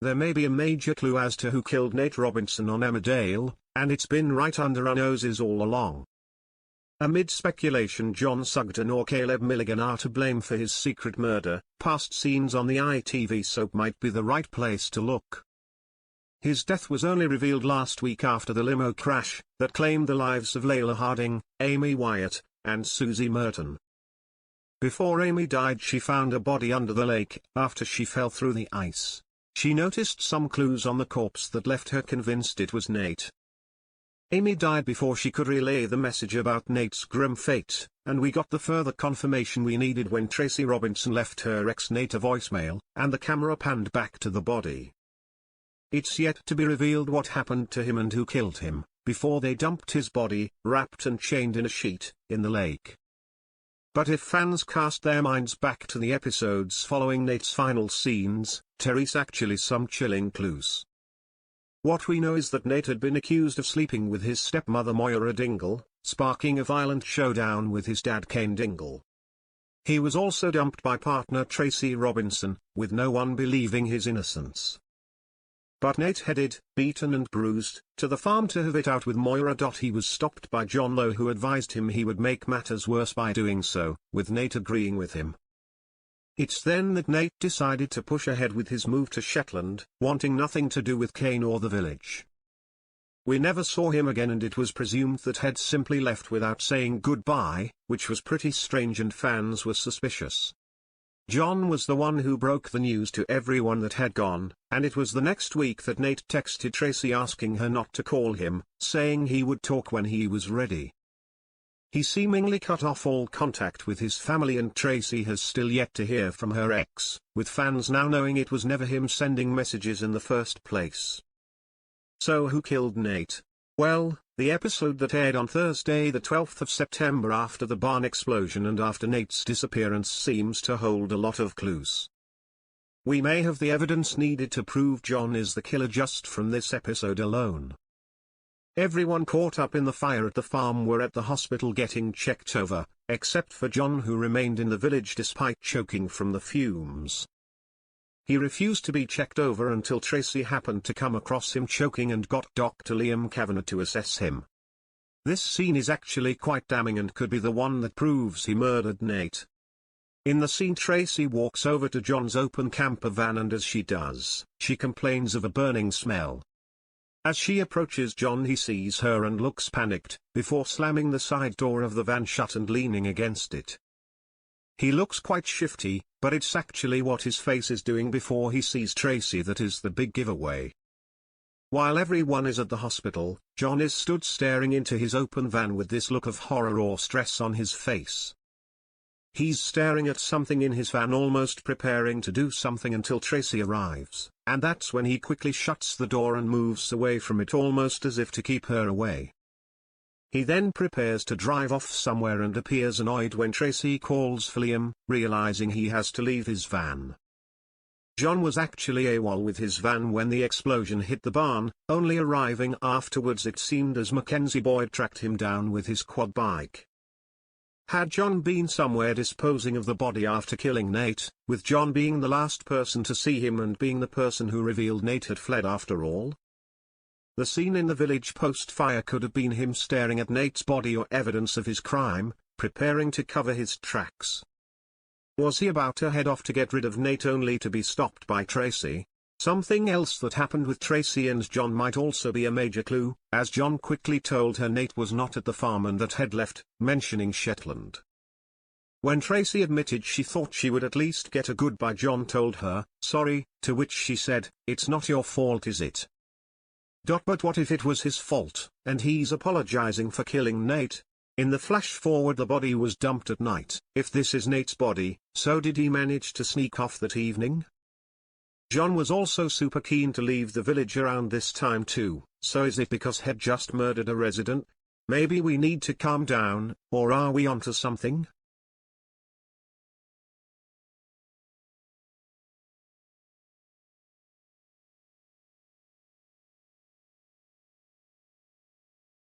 there may be a major clue as to who killed Nate Robinson on Emmerdale, and it's been right under our noses all along. Amid speculation John Sugden or Caleb Milligan are to blame for his secret murder, past scenes on the ITV soap might be the right place to look. His death was only revealed last week after the limo crash that claimed the lives of Layla Harding, Amy Wyatt, and Susie Merton. Before Amy died, she found a body under the lake after she fell through the ice. She noticed some clues on the corpse that left her convinced it was Nate. Amy died before she could relay the message about Nate's grim fate, and we got the further confirmation we needed when Tracy Robinson left her ex-Nate a voicemail, and the camera panned back to the body. It's yet to be revealed what happened to him and who killed him, before they dumped his body, wrapped and chained in a sheet, in the lake. But if fans cast their minds back to the episodes following Nate's final scenes, there's actually some chilling clues. What we know is that Nate had been accused of sleeping with his stepmother Moira Dingle, sparking a violent showdown with his dad Kane Dingle. He was also dumped by partner Tracy Robinson, with no one believing his innocence. But Nate headed, beaten and bruised, to the farm to have it out with Moira. He was stopped by John Lowe, who advised him he would make matters worse by doing so, with Nate agreeing with him. It's then that Nate decided to push ahead with his move to Shetland, wanting nothing to do with Kane or the village. We never saw him again, and it was presumed that he'd simply left without saying goodbye, which was pretty strange and fans were suspicious. John was the one who broke the news to everyone that had gone, and it was the next week that Nate texted Tracy asking her not to call him, saying he would talk when he was ready. He seemingly cut off all contact with his family, and Tracy has still yet to hear from her ex, with fans now knowing it was never him sending messages in the first place. So who killed Nate? Well, the episode that aired on Thursday the 12th of September after the barn explosion and after Nate's disappearance seems to hold a lot of clues. We may have the evidence needed to prove John is the killer just from this episode alone. Everyone caught up in the fire at the farm were at the hospital getting checked over, except for John, who remained in the village despite choking from the fumes. He refused to be checked over until Tracy happened to come across him choking and got Dr. Liam Kavanagh to assess him. This scene is actually quite damning and could be the one that proves he murdered Nate. In the scene, Tracy walks over to John's open camper van, and as she does, she complains of a burning smell. As she approaches John, he sees her and looks panicked, before slamming the side door of the van shut and leaning against it. He looks quite shifty, but it's actually what his face is doing before he sees Tracy that is the big giveaway. While everyone is at the hospital, John is stood staring into his open van with this look of horror or stress on his face. He's staring at something in his van, almost preparing to do something until Tracy arrives, and that's when he quickly shuts the door and moves away from it, almost as if to keep her away. He then prepares to drive off somewhere and appears annoyed when Tracy calls for Liam, realizing he has to leave his van. John was actually AWOL with his van when the explosion hit the barn, only arriving afterwards it seemed, as Mackenzie Boyd tracked him down with his quad bike. Had John been somewhere disposing of the body after killing Nate, with John being the last person to see him and being the person who revealed Nate had fled after all? The scene in the village post-fire could have been him staring at Nate's body or evidence of his crime, preparing to cover his tracks. Was he about to head off to get rid of Nate only to be stopped by Tracy? Something else that happened with Tracy and John might also be a major clue, as John quickly told her Nate was not at the farm and that had left, mentioning Shetland. When Tracy admitted she thought she would at least get a goodbye, John told her, "Sorry," to which she said, "It's not your fault, is it?" But what if it was his fault, and he's apologizing for killing Nate? In the flash forward, the body was dumped at night. If this is Nate's body, so did he manage to sneak off that evening? John was also super keen to leave the village around this time too, so is it because he'd just murdered a resident? Maybe we need to calm down, or are we onto something?